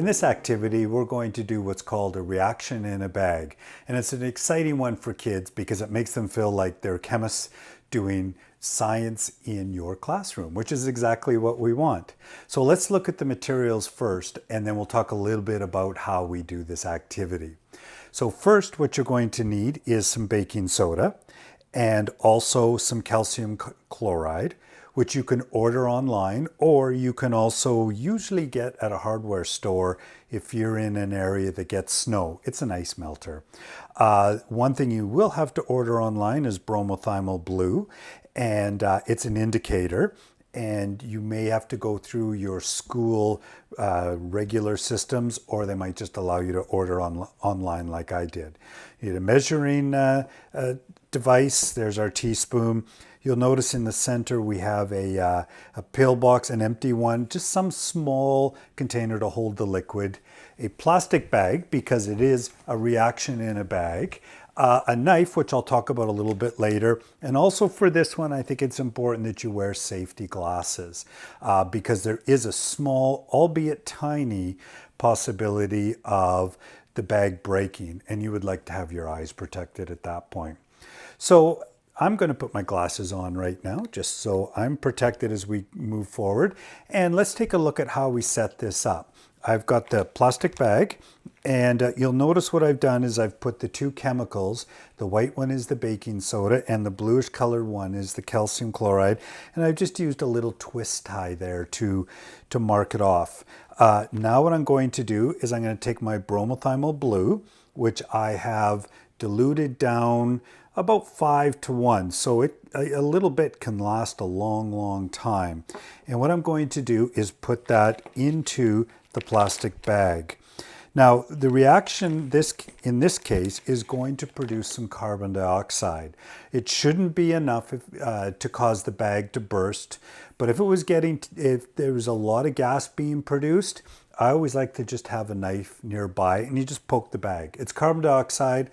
this activity, we're going to do what's called a reaction in a bag. And it's an exciting one for kids because it makes them feel like they're chemists doing science in your classroom, which is exactly what we want. So let's look at the materials first, and then we'll talk a little bit about how we do this activity. So first, what you're going to need is some baking soda and also some calcium chloride, which you can order online, or you can also usually get at a hardware store if you're in an area that gets snow. It's an ice melter. One thing you will have to order online is bromothymol blue, and it's an indicator. And you may have to go through your school regular systems, or they might just allow you to order online like I did. You need a measuring device. There's our teaspoon. You'll notice in the center we have a pill box, an empty one, just some small container to hold the liquid, a plastic bag because it is a reaction in a bag, a knife, which I'll talk about a little bit later. And also for this one, I think it's important that you wear safety glasses because there is a small, albeit tiny, possibility of the bag breaking, and you would like to have your eyes protected at that point. So I'm going to put my glasses on right now, just so I'm protected as we move forward. And let's take a look at how we set this up. I've got the plastic bag, and you'll notice what I've done is I've put the two chemicals. The white one is the baking soda, and the bluish colored one is the calcium chloride. And I've just used a little twist tie there to mark it off. Now what I'm going to do is I'm going to take my bromothymol blue, which I have diluted down about 5-to-1, so a little bit can last a long time. And what I'm going to do is put that into the plastic bag. Now the reaction in this case is going to produce some carbon dioxide. It shouldn't be enough to cause the bag to burst, but if there was a lot of gas being produced, I always like to just have a knife nearby and you just poke the bag. It's carbon dioxide,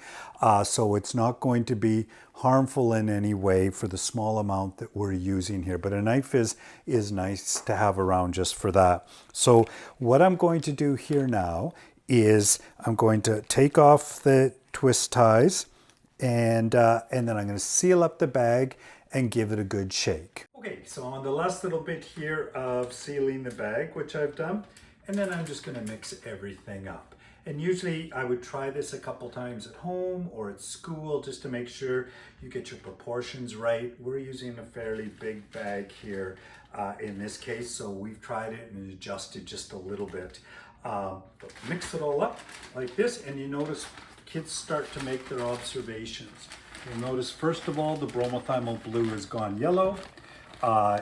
so it's not going to be harmful in any way for the small amount that we're using here. But a knife is nice to have around just for that. So what I'm going to do here now is I'm going to take off the twist ties and then I'm going to seal up the bag and give it a good shake. Okay, so on the last little bit here of sealing the bag, which I've done, and then I'm just going to mix everything up. And usually I would try this a couple times at home or at school just to make sure you get your proportions right. We're using a fairly big bag here in this case, so we've tried it and adjusted just a little bit. But mix it all up like this, and you notice kids start to make their observations. You'll notice first of all the bromothymol blue has gone yellow.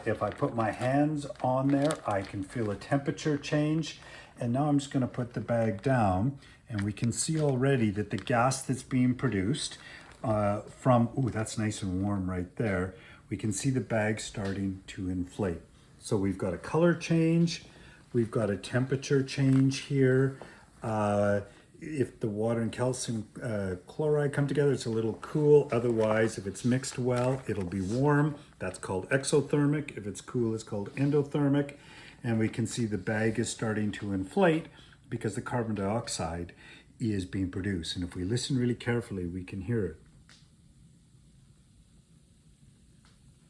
If I put my hands on there, I can feel a temperature change. And now I'm just going to put the bag down, and we can see already that the gas that's being produced ooh, that's nice and warm right there. We can see the bag starting to inflate. So we've got a color change. We've got a temperature change here. If the water and calcium chloride come together, it's a little cool. Otherwise, if it's mixed well, it'll be warm. That's called exothermic. If it's cool, it's called endothermic. And we can see the bag is starting to inflate because the carbon dioxide is being produced. And if we listen really carefully, we can hear it.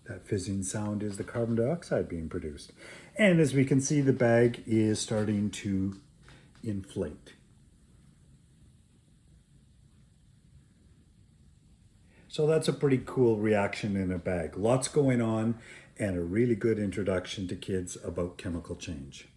That fizzing sound is the carbon dioxide being produced. And as we can see, the bag is starting to inflate. So that's a pretty cool reaction in a bag. Lots going on and a really good introduction to kids about chemical change.